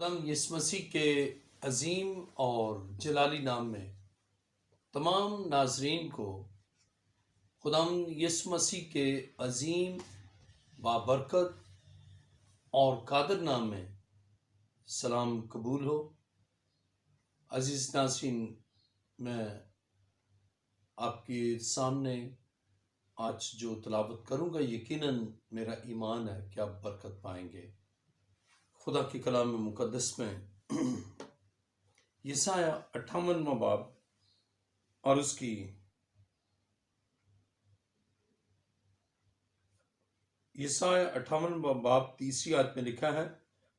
خداوند یسوع مسیح کے عظیم اور جلالی نام میں تمام ناظرین کو خداوند یسوع مسیح کے عظیم بابرکت اور قادر نام میں سلام قبول ہو۔ عزیز ناظرین، میں آپ کے سامنے آج جو تلاوت کروں گا یقیناً میرا ایمان ہے کہ آپ برکت پائیں گے۔ خدا کے کلام مقدس میں یسایہ 58واں باب اور اس کی یسایہ 58واں باب 30 آیت میں لکھا ہے،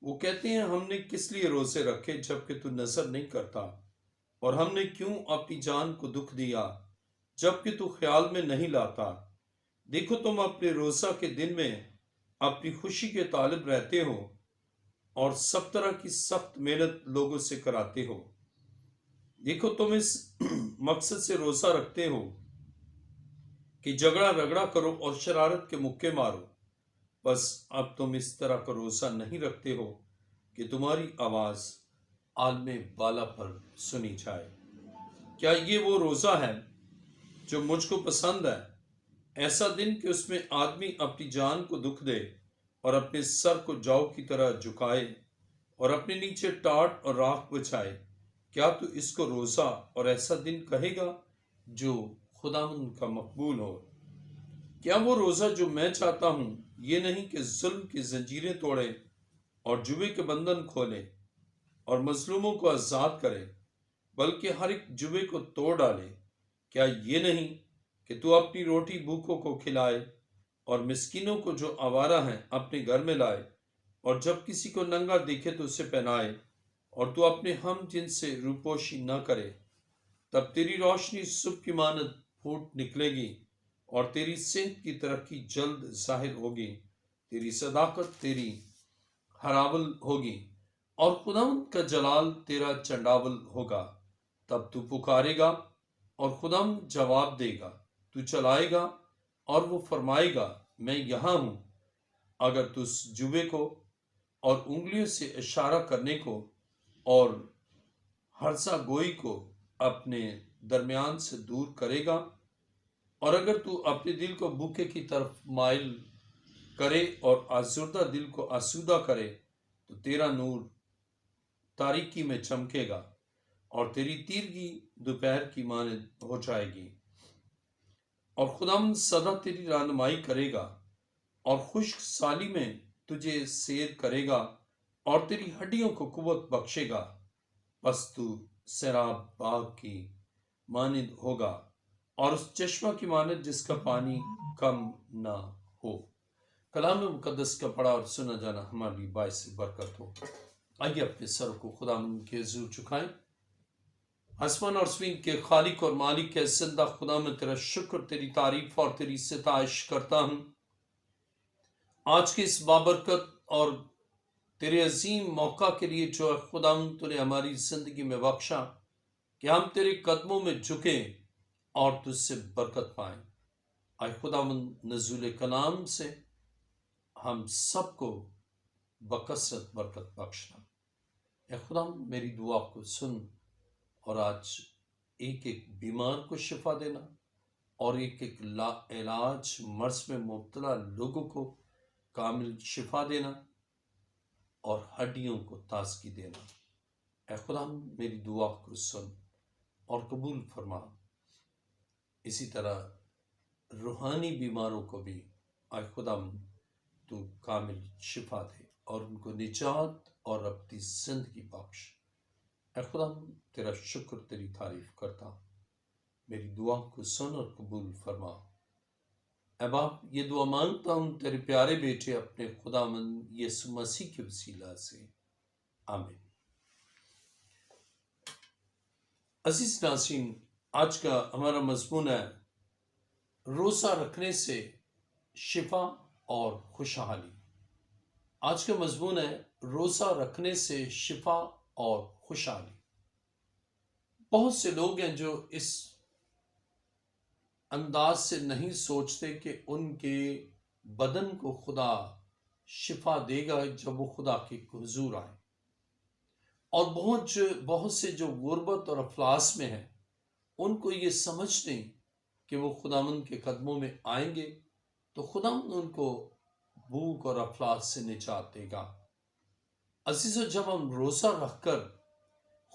وہ کہتے ہیں ہم نے کس لیے روزے رکھے جبکہ تو نظر نہیں کرتا، اور ہم نے کیوں اپنی جان کو دکھ دیا جبکہ تو خیال میں نہیں لاتا۔ دیکھو تم اپنے روزہ کے دن میں اپنی خوشی کے طالب رہتے ہو اور سب طرح کی سخت محنت لوگوں سے کراتے ہو۔ دیکھو تم اس مقصد سے روزہ رکھتے ہو کہ جھگڑا رگڑا کرو اور شرارت کے مکے مارو، بس اب تم اس طرح کا روزہ نہیں رکھتے ہو کہ تمہاری آواز عالم بالا پر سنی جائے۔ کیا یہ وہ روزہ ہے جو مجھ کو پسند ہے؟ ایسا دن کہ اس میں آدمی اپنی جان کو دکھ دے اور اپنے سر کو جاؤ کی طرح جھکائے اور اپنے نیچے ٹاٹ اور راکھ بچھائے۔ کیا تو اس کو روزہ اور ایسا دن کہے گا جو خداوند کا مقبول ہو؟ کیا وہ روزہ جو میں چاہتا ہوں یہ نہیں کہ ظلم کی زنجیریں توڑے اور جوے کے بندھن کھولے اور مظلوموں کو آزاد کرے، بلکہ ہر ایک جوے کو توڑ ڈالے؟ کیا یہ نہیں کہ تو اپنی روٹی بھوکوں کو کھلائے اور مسکینوں کو جو آوارہ ہیں اپنے گھر میں لائے، اور جب کسی کو ننگا دیکھے تو اسے پہنائے، اور تو اپنے ہم جن سے روپوشی نہ کرے؟ تب تیری روشنی صبح کی مانند پھوٹ نکلے گی اور تیری صحت کی ترقی جلد ظاہر ہوگی۔ تیری صداقت تیری ہراول ہوگی اور خداوند کا جلال تیرا چنڈاول ہوگا۔ تب تو پکارے گا اور خداوند جواب دے گا، تو چلائے گا اور وہ فرمائے گا میں یہاں ہوں۔ اگر تو اس جوے کو اور انگلیوں سے اشارہ کرنے کو اور ہرزہ گوئی کو اپنے درمیان سے دور کرے گا، اور اگر تو اپنے دل کو بھوکے کی طرف مائل کرے اور آزردہ دل کو آسودہ کرے، تو تیرا نور تاریکی میں چمکے گا اور تیری تیرگی دوپہر کی مانند ہو جائے گی، اور خداوند سدا تیری رہنمائی کرے گا اور خشک سالی میں تجھے سیر کرے گا اور تیری ہڈیوں کو قوت بخشے گا۔ بس تو سیراب باغ کی مانند ہوگا اور اس چشمہ کی مانند جس کا پانی کم نہ ہو۔ کلام مقدس کا پڑھا اور سنا جانا ہمارے لیے باعث برکت ہو۔ آئیے اپنے سر کو خداوند کے حضور جھکائیں۔ آسمان اور زمین کے خالق اور مالک کے زندہ خدا، میں تیرا شکر، تیری تعریف اور تیری ستائش کرتا ہوں آج کے اس بابرکت اور تیرے عظیم موقع کے لیے جو خداوند تو نے ہماری زندگی میں بخشا کہ ہم تیرے قدموں میں جھکیں اور تجھ سے برکت پائیں۔ آئے خداوند نزول کلام سے ہم سب کو بکثرت برکت بخشنا۔ اے خداوند میری دعا کو سن اور آج ایک ایک بیمار کو شفا دینا اور ایک ایک لا علاج مرض میں مبتلا لوگوں کو کامل شفا دینا اور ہڈیوں کو تازگی دینا۔ اے خداوند میری دعا کو سن اور قبول فرما۔ اسی طرح روحانی بیماروں کو بھی اے خداوند تو کامل شفا دے اور ان کو نجات اور اپنی زندگی بخش۔ اے خداوند تیرا شکر، تیری تعریف کرتا ہوں، میری دعا کو سن اور قبول فرما۔ اے باپ، یہ دعا مانگتا ہوں تیرے پیارے بیٹے اپنے خداوند یسوع مسیح کے وسیلہ سے، آمین۔ عزیز ناظرین، آج کا ہمارا مضمون ہے روزہ رکھنے سے شفا اور خوشحالی۔ آج کا مضمون ہے روزہ رکھنے سے شفا اور خوشحالی۔ بہت سے لوگ ہیں جو اس انداز سے نہیں سوچتے کہ ان کے بدن کو خدا شفا دے گا جب وہ خدا کے حضور آئے۔ اور بہت سے جو غربت اور افلاس میں ہیں، ان کو یہ سمجھ نہیں کہ وہ خداوند کے قدموں میں آئیں گے تو خداوند ان کو بھوک اور افلاس سے نجات دے گا۔ عزیزو، جب ہم روزہ رکھ کر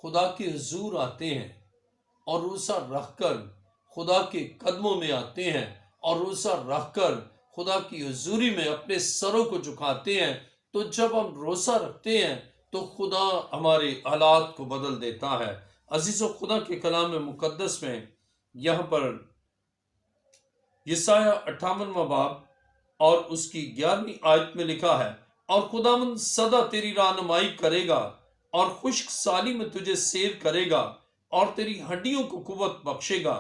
خدا کے حضور آتے ہیں اور روزہ رکھ کر خدا کے قدموں میں آتے ہیں اور روزہ رکھ کر خدا کی حضوری میں اپنے سروں کو جھکاتے ہیں، تو جب ہم روزہ رکھتے ہیں تو خدا ہمارے حالات کو بدل دیتا ہے۔ عزیزو، خدا کے کلام مقدس میں یہاں پر یسایہ 58واں باب اور اس کی 11ویں آیت میں لکھا ہے، اور خداوند سدا تیری رہنمائی کرے گا اور خشک سالی میں تجھے سیر کرے گا اور تیری ہڈیوں کو قوت بخشے گا۔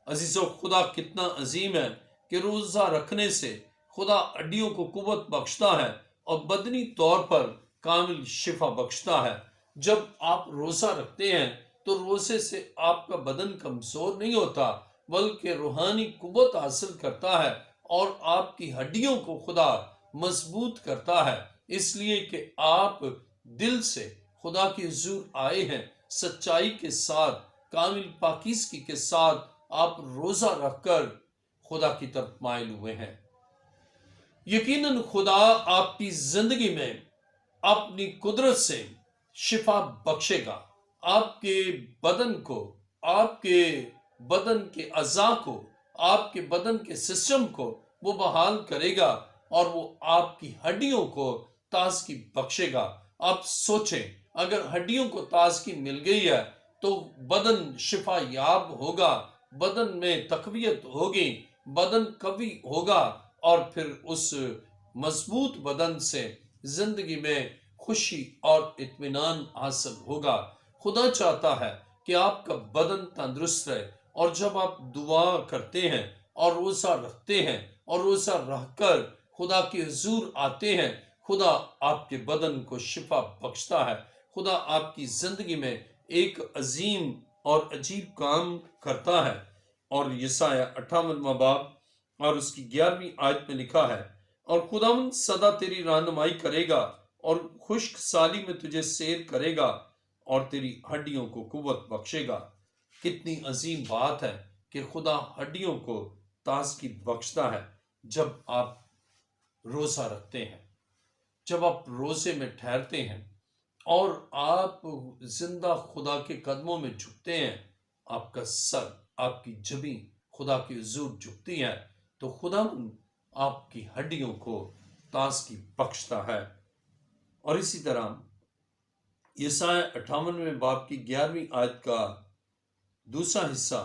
عزیزو، خدا کتنا عظیم ہے کہ روزہ رکھنے سے خدا ہڈیوں کو قوت بخشتا ہے اور بدنی طور پر کامل شفا بخشتا ہے۔ جب آپ روزہ رکھتے ہیں تو روزے سے آپ کا بدن کمزور نہیں ہوتا بلکہ روحانی قوت حاصل کرتا ہے اور آپ کی ہڈیوں کو خدا مضبوط کرتا ہے، اس لیے کہ آپ دل سے خدا کی حضور آئے ہیں، سچائی کے ساتھ، کامل پاکیزگی کے ساتھ آپ روزہ رکھ کر خدا کی طرف مائل ہوئے ہیں۔ یقیناً خدا آپ کی زندگی میں اپنی قدرت سے شفا بخشے گا، آپ کے بدن کو، آپ کے بدن کے اعضاء کو، آپ کے بدن کے سسٹم کو وہ بحال کرے گا اور وہ آپ کی ہڈیوں کو تازگی بخشے گا۔ آپ سوچیں، اگر ہڈیوں کو تازگی مل گئی ہے تو بدن شفا یاب ہوگا، بدن میں تقویت ہوگی، بدن قوی ہوگا اور پھر اس مضبوط بدن سے زندگی میں خوشی اور اطمینان حاصل ہوگا۔ خدا چاہتا ہے کہ آپ کا بدن تندرست رہے، اور جب آپ دعا کرتے ہیں اور روزہ رکھتے ہیں اور روزہ رکھ کر خدا کے حضور آتے ہیں، خدا آپ کے بدن کو شفا بخشتا ہے۔ خدا آپ کی زندگی میں ایک عظیم اور عجیب کام کرتا ہے، اور یسایہ 58واں باب اور اس کی 11ویں آیت میں لکھا ہے، اور خداوند سدا تیری رہنمائی کرے گا اور خشک سالی میں تجھے سیر کرے گا اور تیری ہڈیوں کو قوت بخشے گا۔ کتنی عظیم بات ہے کہ خدا ہڈیوں کو تازگی بخشتا ہے جب آپ روزہ رکھتے ہیں، جب آپ روزے میں ٹھہرتے ہیں اور آپ زندہ خدا کے قدموں میں جھکتے ہیں، آپ کا سر، آپ کی جبیں خدا کی حضور جھکتی ہے تو خدا آپ کی ہڈیوں کو تازگی بخشتا ہے۔ اور اسی طرح یسایہ 58ویں باب کی 11ویں آیت کا دوسرا حصہ،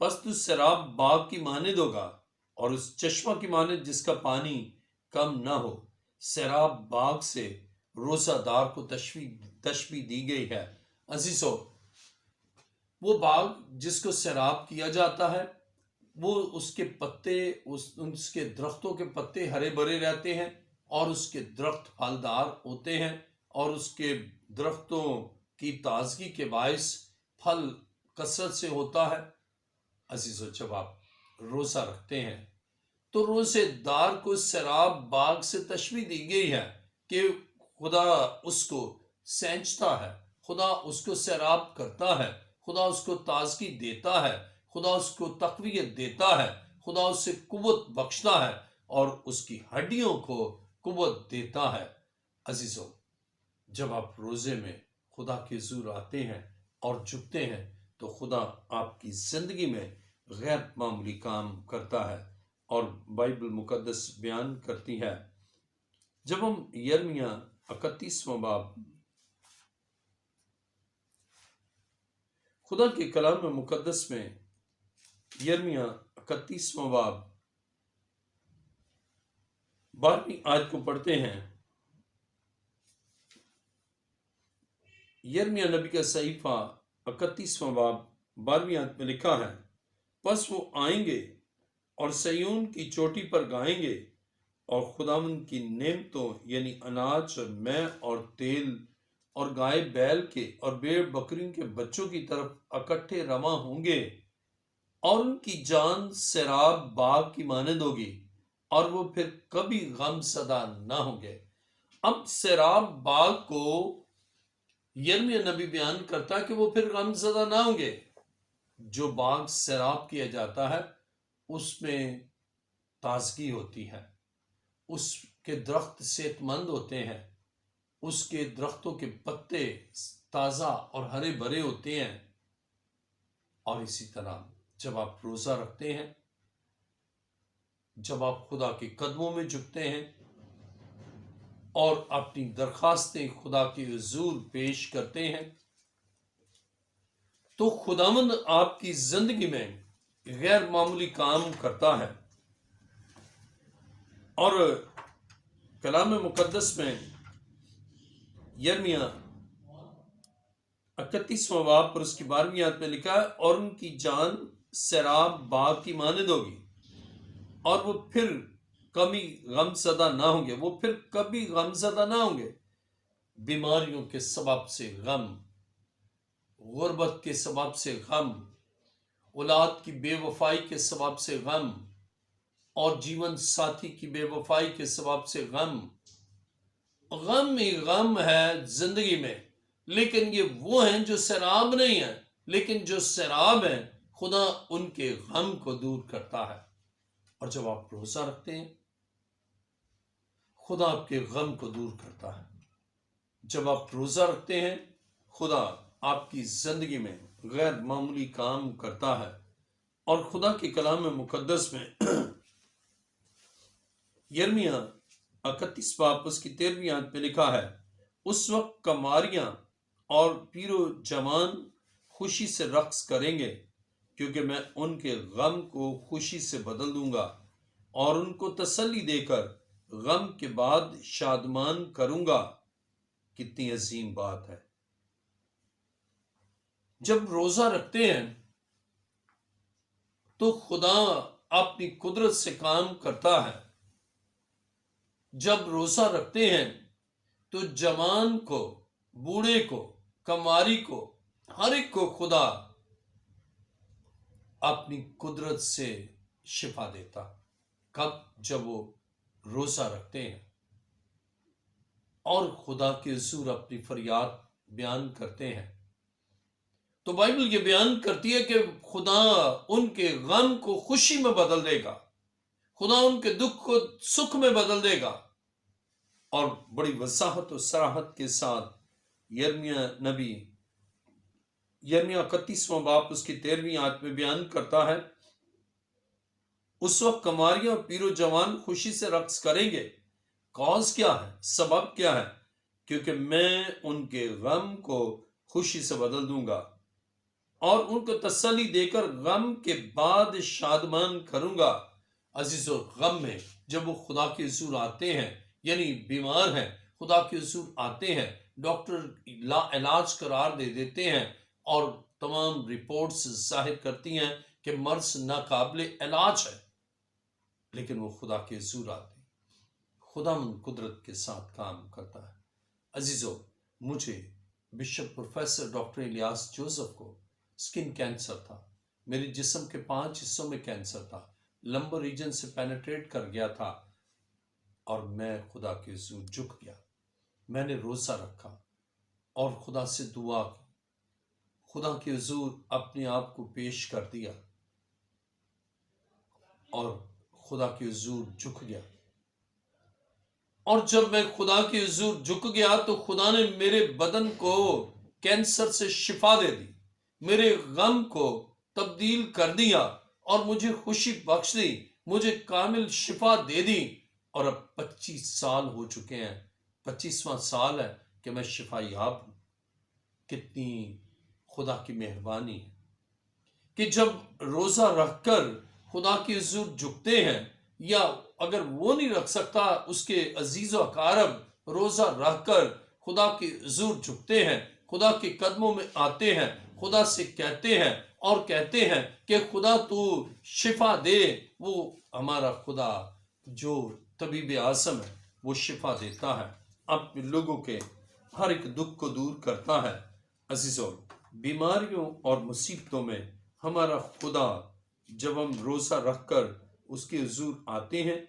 پس تو سیراب باغ کی مانند ہوگا اور اس چشمہ کی مانند جس کا پانی کم نہ ہو۔ سیراب باغ سے روزہ دار کو تشبیہ دی گئی ہے۔ عزیزو، وہ باغ جس کو سیراب کیا جاتا ہے، وہ اس کے پتے، اس کے درختوں کے پتے ہرے بھرے رہتے ہیں اور اس کے درخت پھلدار ہوتے ہیں، اور اس کے درختوں کی تازگی کے باعث پھل کثرت سے ہوتا ہے۔ عزیزو، جب آپ روزہ رکھتے ہیں تو روزے دار کو سیراب باغ سے تشبیہ دی گئی ہے کہ خدا اس کو سینچتا ہے، خدا اس کو سیراب کرتا ہے، خدا اس کو تازگی دیتا ہے، خدا اس کو تقویت دیتا ہے، خدا اس سے قوت بخشتا ہے اور اس کی ہڈیوں کو قوت دیتا ہے۔ عزیزو، جب آپ روزے میں خدا کے حضور آتے ہیں اور جھکتے ہیں تو خدا آپ کی زندگی میں غیر معمولی کام کرتا ہے، اور بائبل مقدس بیان کرتی ہے، جب ہم یرمیہ 31واں باب خدا کے کلام مقدس میں یرمیہ 31واں باب 12ویں آیت کو پڑھتے ہیں، یرمیہ نبی کا صحیفہ 31واں باب 12ویں آیت میں لکھا ہے، پس وہ آئیں گے اور سیون کی چوٹی پر گائیں گے اور خداوند کی نعمتوں یعنی اناج اور مے اور تیل اور گائے بیل کے اور بھیڑ بکریوں کے بچوں کی طرف اکٹھے رواں ہوں گے، اور ان کی جان سیراب باغ کی مانند ہوگی اور وہ پھر کبھی غم زدہ نہ ہوں گے۔ اب سیراب باغ کو یرمیہ نبی بیان کرتا ہے کہ وہ پھر غم زدہ نہ ہوں گے۔ جو باغ سیراب کیا جاتا ہے اس میں تازگی ہوتی ہے، اس کے درخت صحت مند ہوتے ہیں، اس کے درختوں کے پتے تازہ اور ہرے بھرے ہوتے ہیں۔ اور اسی طرح جب آپ روزہ رکھتے ہیں، جب آپ خدا کے قدموں میں جھکتے ہیں اور اپنی درخواستیں خدا کے حضور پیش کرتے ہیں، تو خداوند آپ کی زندگی میں غیر معمولی کام کرتا ہے۔ اور کلام مقدس میں یرمیہ 31واں باب پر اس کی 12ویں آیت میں لکھا ہے، اور ان کی جان سیراب باغ کی مانند ہوگی، اور وہ پھر کبھی غم زدہ نہ ہوں گے، وہ پھر کبھی غم زدہ نہ ہوں گے۔ بیماریوں کے سبب سے غم، غربت کے سبب سے غم، اولاد کی بے وفائی کے سبب سے غم، اور جیون ساتھی کی بے وفائی کے سبب سے غم۔ غم ہی غم ہے زندگی میں، لیکن یہ وہ ہیں جو سیراب نہیں ہیں، لیکن جو سیراب ہیں خدا ان کے غم کو دور کرتا ہے۔ اور جب آپ روزہ رکھتے ہیں خدا آپ کے غم کو دور کرتا ہے۔ جب آپ روزہ رکھتے ہیں خدا آپ کی زندگی میں غیر معمولی کام کرتا ہے۔ اور خدا کے کلام مقدس میں یرمیہ 31 باب اس کی 13ویں آیت میں لکھا ہے، اس وقت کماریاں اور پیر و جوان خوشی سے رقص کریں گے، کیونکہ میں ان کے غم کو خوشی سے بدل دوں گا اور ان کو تسلی دے کر غم کے بعد شادمان کروں گا۔ کتنی عظیم بات ہے۔ جب روزہ رکھتے ہیں تو خدا اپنی قدرت سے کام کرتا ہے۔ جب روزہ رکھتے ہیں تو جوان کو، بوڑھے کو، کماری کو، ہر ایک کو خدا اپنی قدرت سے شفا دیتا۔ کب؟ جب وہ روزہ رکھتے ہیں اور خدا کے حضور اپنی فریاد بیان کرتے ہیں۔ تو بائبل یہ بیان کرتی ہے کہ خدا ان کے غم کو خوشی میں بدل دے گا، خدا ان کے دکھ کو سکھ میں بدل دے گا۔ اور بڑی وضاحت و صراحت کے ساتھ یرمیہ نبی یرمیہ 31واں باب اس کی 13ویں آیت میں بیان کرتا ہے، اس وقت کماریاں اور پیر و جوان خوشی سے رقص کریں گے۔ کاز کیا ہے؟ سبب کیا ہے؟ کیونکہ میں ان کے غم کو خوشی سے بدل دوں گا اور ان کو تسلی دے کر غم کے بعد شادمان کروں گا۔ عزیزو، غم میں جب وہ خدا کے حضور آتے ہیں، یعنی بیمار ہیں، خدا کے حضور آتے ہیں، ڈاکٹر لا علاج قرار دے دیتے ہیں اور تمام رپورٹس ظاہر کرتی ہیں کہ مرض ناقابل علاج ہے، لیکن وہ خدا کے حضور آتے ہیں۔ خدا من قدرت کے ساتھ کام کرتا ہے۔ عزیزو، مجھے bishop professor doctor Ilyas Joseph کو سکن کینسر تھا، میرے جسم کے 5 حصوں میں کینسر تھا، لمبر ریجن سے پینیٹریٹ کر گیا تھا، اور میں خدا کے حضور جھک گیا۔ میں نے روزہ رکھا اور خدا سے دعا کی، خدا کے حضور اپنے آپ کو پیش کر دیا اور خدا کے حضور جھک گیا۔ اور جب میں خدا کے حضور جھک گیا تو خدا نے میرے بدن کو کینسر سے شفا دے دی، میرے غم کو تبدیل کر دیا اور مجھے خوشی بخش دی، مجھے کامل شفا دے دی۔ اور اب 25 سال ہو چکے ہیں، 25واں سال ہے کہ میں شفا یاب ہوں۔ کتنی خدا کی مہربانی ہے کہ جب روزہ رکھ کر خدا کے حضور جھکتے ہیں، یا اگر وہ نہیں رکھ سکتا اس کے عزیز و اقارب روزہ رکھ کر خدا کے حضور جھکتے ہیں، خدا کے قدموں میں آتے ہیں، خدا سے کہتے ہیں اور کہتے ہیں کہ خدا تو شفا دے۔ وہ ہمارا خدا جو طبیب اعظم ہے، وہ شفا دیتا ہے، اپنے لوگوں کے ہر ایک دکھ کو دور کرتا ہے۔ عزیزوں، بیماریوں اور مصیبتوں میں ہمارا خدا جب ہم روزہ رکھ کر اس کے حضور آتے ہیں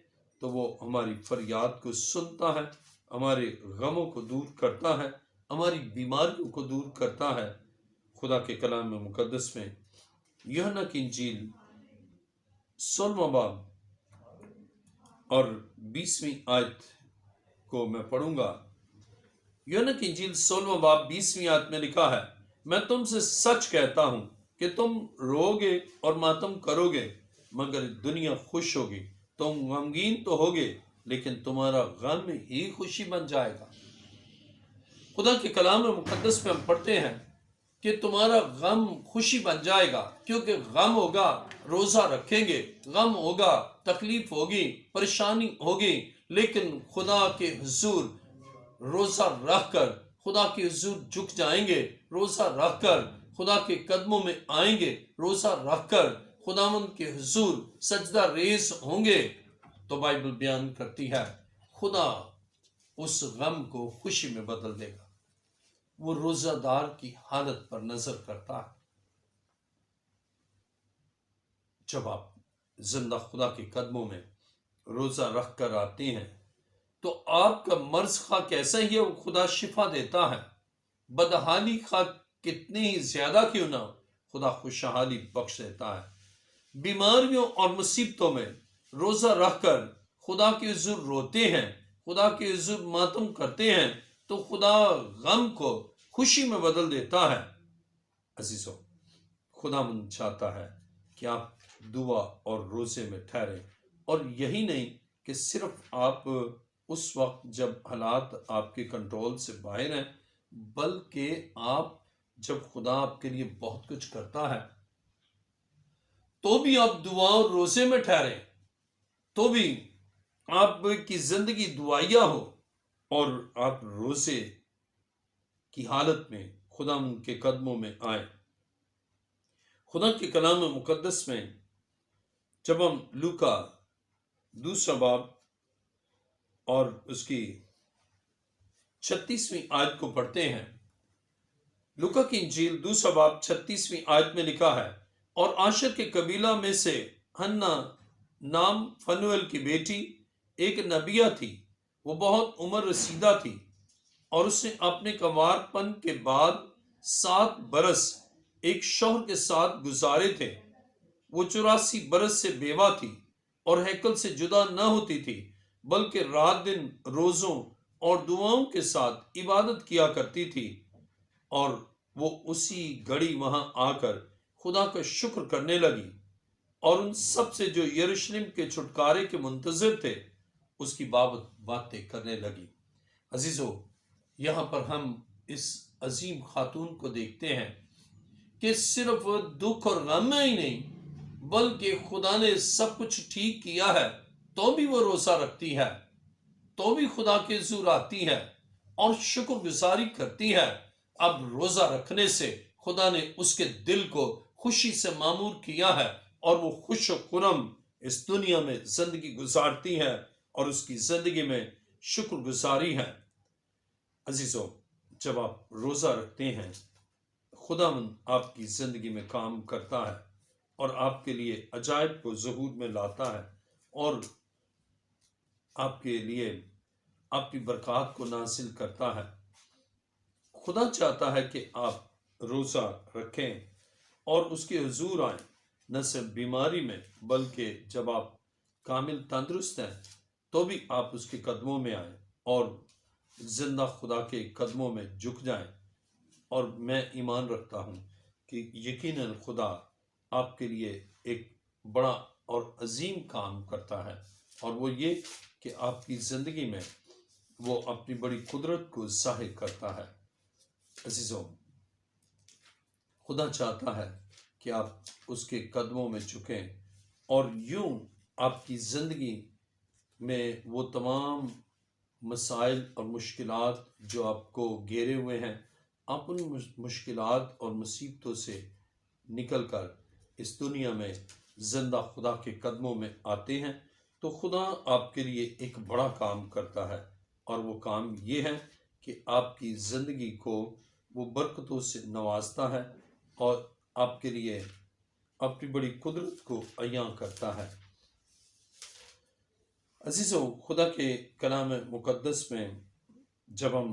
تو وہ ہماری فریاد کو سنتا ہے، ہمارے غموں کو دور کرتا ہے ہماری بیماریوں کو دور کرتا ہے۔ خدا کے کلام مقدس میں یوحنا کی انجیل 16واں باب اور 20ویں آیت کو میں پڑھوں گا۔ یوحنا کی انجیل 16واں باب 20ویں آیت میں لکھا ہے، میں تم سے سچ کہتا ہوں کہ تم رو گے اور ماتم کرو گے، مگر دنیا خوش ہوگی۔ تم غمگین تو ہوگے، لیکن تمہارا غم ہی خوشی بن جائے گا۔ خدا کے کلام مقدس میں ہم پڑھتے ہیں کہ تمہارا غم خوشی بن جائے گا، کیونکہ غم ہوگا روزہ رکھیں گے، غم ہوگا تکلیف ہوگی، پریشانی ہوگی، لیکن خدا کے حضور روزہ رکھ کر خدا کے حضور جھک جائیں گے، روزہ رکھ کر خدا کے قدموں میں آئیں گے، روزہ رکھ کر خداوند کے حضور سجدہ ریز ہوں گے، تو بائبل بیان کرتی ہے خدا اس غم کو خوشی میں بدل دے گا۔ وہ روزہ دار کی حالت پر نظر کرتا ہے۔ جب آپ زندہ خدا کے قدموں میں روزہ رکھ کر آتے ہیں تو آپ کا مرض خواہ کیسا ہی ہے، وہ خدا شفا دیتا ہے۔ بدحالی خواہ کتنی ہی زیادہ کیوں نہ، خدا خوشحالی بخش دیتا ہے۔ بیماریوں اور مصیبتوں میں روزہ رکھ کر خدا کے حضور روتے ہیں، خدا کے حضور ماتم کرتے ہیں، تو خدا غم کو خوشی میں بدل دیتا ہے۔ عزیزو، خدا من چاہتا ہے کہ آپ دعا اور روزے میں ٹھہریں، اور یہی نہیں کہ صرف آپ اس وقت جب حالات آپ کے کنٹرول سے باہر ہیں، بلکہ آپ جب خدا آپ کے لیے بہت کچھ کرتا ہے تو بھی آپ دعا اور روزے میں ٹھہریں، تو بھی آپ کی زندگی دعائیا ہو اور آپ روزے کی حالت میں خدا کے قدموں میں آئیں۔ خدا کے کلام مقدس میں جب ہم لوکا 2 باب اور اس کی 36ویں آیت کو پڑھتے ہیں، لوکا کی انجیل 2 باب 36ویں آیت میں لکھا ہے، اور آشر کے قبیلہ میں سے ہنا نام فنویل کی بیٹی ایک نبیہ تھی، وہ بہت عمر رسیدہ تھی، اور اس نے اپنے کنوار پن کے بعد 7 برس ایک شوہر کے ساتھ گزارے تھے۔ وہ 84 برس سے بیوہ تھی اور ہیکل سے جدا نہ ہوتی تھی، بلکہ رات دن روزوں اور دعاؤں کے ساتھ عبادت کیا کرتی تھی، اور وہ اسی گھڑی وہاں آ کر خدا کا شکر کرنے لگی، اور ان سب سے جو یروشلم کے چھٹکارے کے منتظر تھے اس کی بابت باتیں کرنے لگی۔ عزیزو، یہاں پر ہم اس عظیم خاتون کو دیکھتے ہیں کہ صرف دکھ اور غم میں ہی نہیں، بلکہ خدا نے سب کچھ ٹھیک کیا ہے تو بھی وہ روزہ رکھتی ہے، تو بھی خدا کے حضور آتی ہے اور شکر گزاری کرتی ہے۔ اب روزہ رکھنے سے خدا نے اس کے دل کو خوشی سے معمور کیا ہے، اور وہ خوش و خرم اس دنیا میں زندگی گزارتی ہے، اور اس کی زندگی میں شکر گزاری ہے۔ عزیزو، جب آپ روزہ رکھتے ہیں، خدا من آپ کی زندگی میں کام کرتا ہے اور آپ کے لیے عجائب کو ظہور میں لاتا ہے، اور آپ کے لیے آپ کی برکات کو نازل کرتا ہے۔ خدا چاہتا ہے کہ آپ روزہ رکھیں اور اس کے حضور آئیں، نہ صرف بیماری میں، بلکہ جب آپ کامل تندرست ہیں تو بھی آپ اس کے قدموں میں آئیں اور زندہ خدا کے قدموں میں جھک جائیں۔ اور میں ایمان رکھتا ہوں کہ یقیناً خدا آپ کے لیے ایک بڑا اور عظیم کام کرتا ہے، اور وہ یہ کہ آپ کی زندگی میں وہ اپنی بڑی قدرت کو ظاہر کرتا ہے۔ عزیزوں، خدا چاہتا ہے کہ آپ اس کے قدموں میں جھکیں، اور یوں آپ کی زندگی میں وہ تمام مسائل اور مشکلات جو آپ کو گھیرے ہوئے ہیں، آپ ان مشکلات اور مصیبتوں سے نکل کر اس دنیا میں زندہ خدا کے قدموں میں آتے ہیں، تو خدا آپ کے لیے ایک بڑا کام کرتا ہے، اور وہ کام یہ ہے کہ آپ کی زندگی کو وہ برکتوں سے نوازتا ہے اور آپ کے لیے اپنی بڑی قدرت کو عیاں کرتا ہے۔ عزیزو، خدا کے کلام مقدس میں جب ہم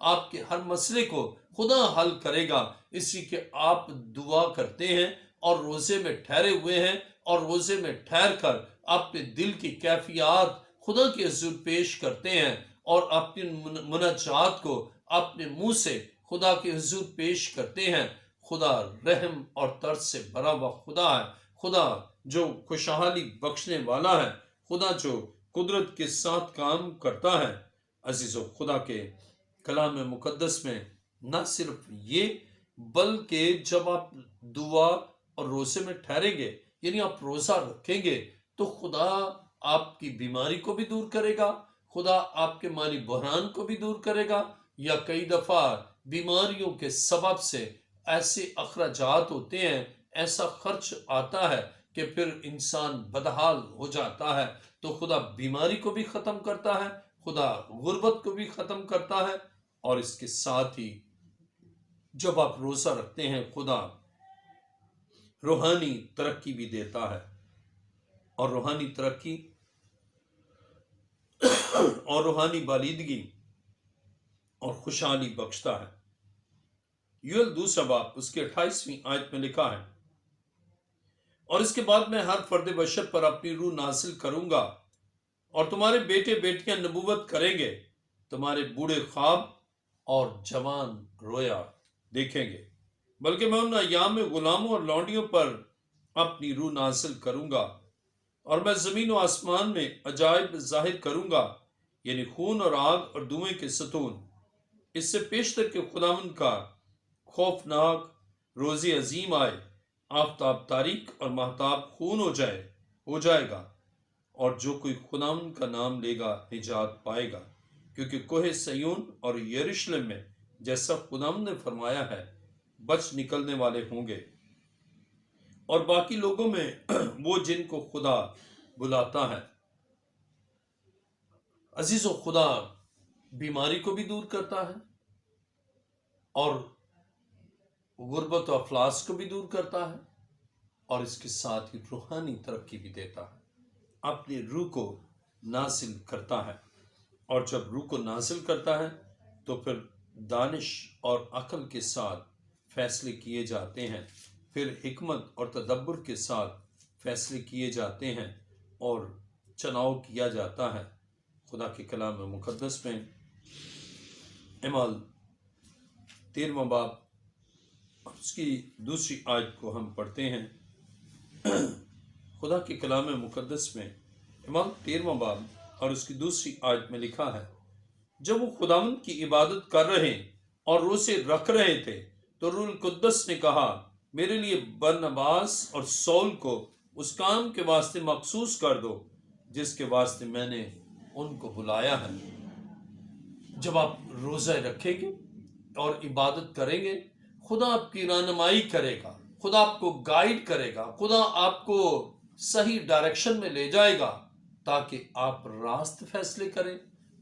آپ کے ہر مسئلے کو خدا حل کرے گا، اس لیے کہ آپ دعا کرتے ہیں اور روزے میں ٹھہرے ہوئے ہیں، اور روزے میں ٹھہر کر اپنے دل کی کیفیات خدا کے حضور پیش کرتے ہیں، اور اپنی مناجات کو اپنے منہ سے خدا کے حضور پیش کرتے ہیں۔ خدا رحم اور ترس سے بھرا ہوا خدا ہے، خدا جو خوشحالی بخشنے والا ہے، خدا جو قدرت کے ساتھ کام کرتا ہے۔ عزیزو، خدا کے کلام مقدس میں نہ صرف یہ، بلکہ جب آپ دعا اور روزے میں ٹھہریں گے، یعنی آپ روزہ رکھیں گے، تو خدا آپ کی بیماری کو بھی دور کرے گا، خدا آپ کے مالی بحران کو بھی دور کرے گا۔ یا کئی دفعہ بیماریوں کے سبب سے ایسے اخراجات ہوتے ہیں، ایسا خرچ آتا ہے کہ پھر انسان بدحال ہو جاتا ہے، تو خدا بیماری کو بھی ختم کرتا ہے، خدا غربت کو بھی ختم کرتا ہے، اور اس کے ساتھ ہی جب آپ روزہ رکھتے ہیں خدا روحانی ترقی بھی دیتا ہے، اور روحانی ترقی اور روحانی بالیدگی اور خوشحالی بخشتا ہے۔ یوئیل دوسرا باب اس کے 28ویں آیت میں لکھا ہے، اور اس کے بعد میں ہر فرد بشر پر اپنی روح نازل کروں گا، اور تمہارے بیٹے بیٹیاں نبوت کریں گے، تمہارے بوڑھے خواب اور جوان رویا دیکھیں گے، بلکہ میں ان ایام میں غلاموں اور لونڈیوں پر اپنی روح نازل کروں گا، اور میں زمین و آسمان میں عجائب ظاہر کروں گا، یعنی خون اور آگ اور دھوئیں کے ستون۔ اس سے پیشتر کے خداوند کا خوفناک روزی عظیم آئے، آفتاب تاریک اور مہتاب خون ہو جائے گا، اور جو کوئی خداوند کا نام لے گا نجات پائے گا، کیونکہ کوہ سیون اور یروشلم میں جیسا خداوند نے فرمایا ہے بچ نکلنے والے ہوں گے، اور باقی لوگوں میں وہ جن کو خدا بلاتا ہے۔ عزیزو، خدا بیماری کو بھی دور کرتا ہے، اور غربت و افلاس کو بھی دور کرتا ہے، اور اس کے ساتھ ہی روحانی ترقی بھی دیتا ہے، اپنی روح کو نازل کرتا ہے، اور جب روح کو نازل کرتا ہے تو پھر دانش اور عقل کے ساتھ فیصلے کیے جاتے ہیں، پھر حکمت اور تدبر کے ساتھ فیصلے کیے جاتے ہیں، اور چناؤ کیا جاتا ہے۔ خدا کے کلام مقدس میں اعمال 13واں باب اس کی دوسری آیت کو ہم پڑھتے ہیں۔ خدا کے کلام مقدس میں اعمال 13واں باب اور اس کی دوسری آیت میں لکھا ہے، جب وہ خداوند کی عبادت کر رہے اور روزے رکھ رہے تھے تو روح القدس نے کہا، میرے لیے برنباس اور سول کو اس کام کے واسطے مخصوص کر دو جس کے واسطے میں نے ان کو بلایا ہے۔ جب آپ روزہ رکھیں گے اور عبادت کریں گے، خدا آپ کی رہنمائی کرے گا، خدا آپ کو گائیڈ کرے گا، خدا آپ کو صحیح ڈائریکشن میں لے جائے گا، تاکہ آپ راست فیصلے کریں،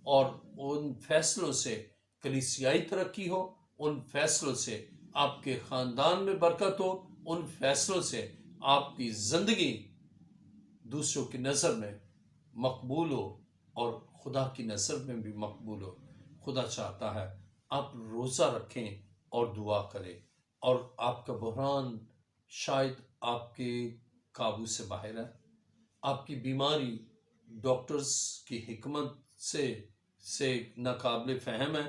اور ان فیصلوں سے کلیسیائی ترقی ہو، ان فیصلوں سے آپ کے خاندان میں برکت ہو، ان فیصلوں سے آپ کی زندگی دوسروں کی نظر میں مقبول ہو اور خدا کی نظر میں بھی مقبول ہو۔ خدا چاہتا ہے آپ روزہ رکھیں اور دعا کریں، اور آپ کا بحران شاید آپ کے قابو سے باہر ہے، آپ کی بیماری ڈاکٹرز کی حکمت سے ناقابل فہم ہے،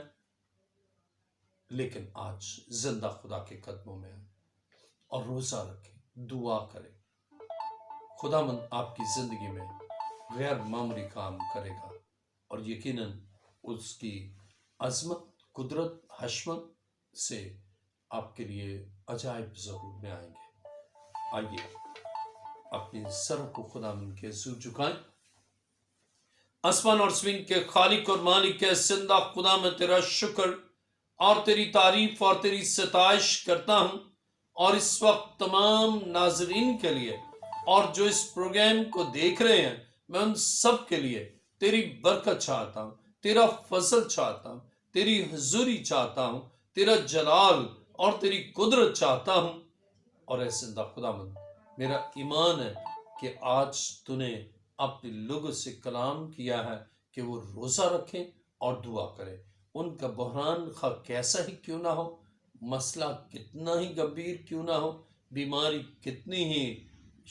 لیکن آج زندہ خدا کے قدموں میں ہے، اور روزہ رکھیں، دعا کریں، خدا مند آپ کی زندگی میں غیر معمولی کام کرے گا، اور یقیناً اس کی عظمت، قدرت، حشمت سے آپ کے لیے عجائب ظہور میں آئیں گے۔ آئیے اپنی سر کو خدا مند کے حضور جھکائیں۔ آسمان اور زمین کے خالق اور مالک کے زندہ خدا، میں تیرا شکر اور تیری تعریف اور تیری ستائش کرتا ہوں، اور اس وقت تمام ناظرین کے لیے اور جو اس پروگرام کو دیکھ رہے ہیں، میں ان سب کے لیے تیری برکت چاہتا ہوں، تیرا فضل چاہتا ہوں، تیری حضوری چاہتا ہوں، تیرا جلال اور تیری قدرت چاہتا ہوں۔ اور اے زندہ خداوند، میرا ایمان ہے کہ آج تو نے اپنے لوگوں سے کلام کیا ہے کہ وہ روزہ رکھیں اور دعا کریں۔ ان کا بحران خواہ کیسا ہی کیوں نہ ہو، مسئلہ کتنا ہی گمبھیر کیوں نہ ہو، بیماری کتنی ہی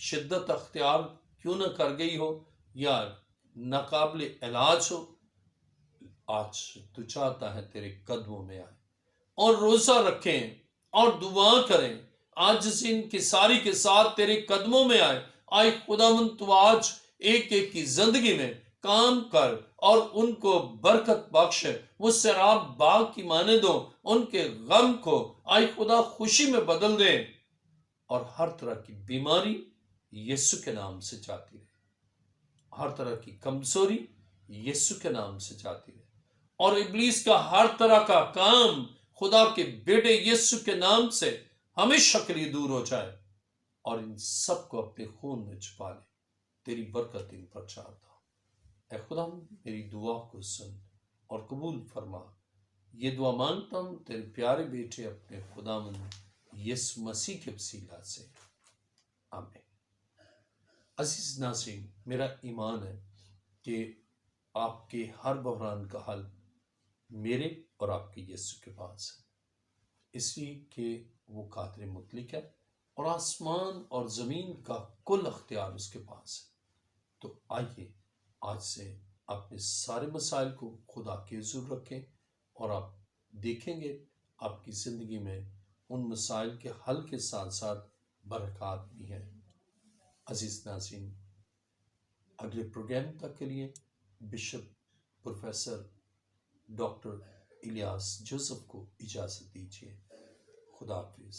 شدت اختیار کیوں نہ کر گئی ہو یا ناقابل علاج ہو، آج تو چاہتا ہے تیرے قدموں میں آئے اور روزہ رکھیں اور دعا کریں، آج ان کی ساری کے ساتھ تیرے قدموں میں آئے۔ آئے خداوند تو آج ایک ایک کی زندگی میں کام کر اور ان کو برکت بخش، وہ سیراب باغ کی مانند ہو، ان کے غم کو آئے خدا خوشی میں بدل دے، اور ہر طرح کی بیماری یسوع کے نام سے جاتی رہے، ہر طرح کی کمزوری یسوع کے نام سے جاتی رہے، اور ابلیس کا ہر طرح کا کام خدا کے بیٹے یسوع کے نام سے ہمیشہ کے لیے دور ہو جائے، اور ان سب کو اپنے خون میں چھپا لے۔ تیری برکت ان پر چاہتا ہوں۔ اے خدا میری دعا کو سن اور قبول فرما۔ یہ دعا مانگتا ہوں تیرے پیارے بیٹے اپنے خداوند یسوع مسیح کے وسیلہ سے، آمین۔ عزیز ناظرین، میرا ایمان ہے کہ آپ کے ہر بحران کا حل میرے اور آپ کے یسوع کے پاس ہے، اس لیے کہ وہ قادر مطلق ہے اور آسمان اور زمین کا کل اختیار اس کے پاس ہے۔ تو آئیے آج سے اپنے سارے مسائل کو خدا کے حضور رکھیں، اور آپ دیکھیں گے آپ کی زندگی میں ان مسائل کے حل کے ساتھ ساتھ برکات بھی ہیں۔ عزیز ناظرین، اگلے پروگرام تک کے لیے bishop professor doctor Ilyas Joseph کو اجازت دیجیے۔ خدا حافظ۔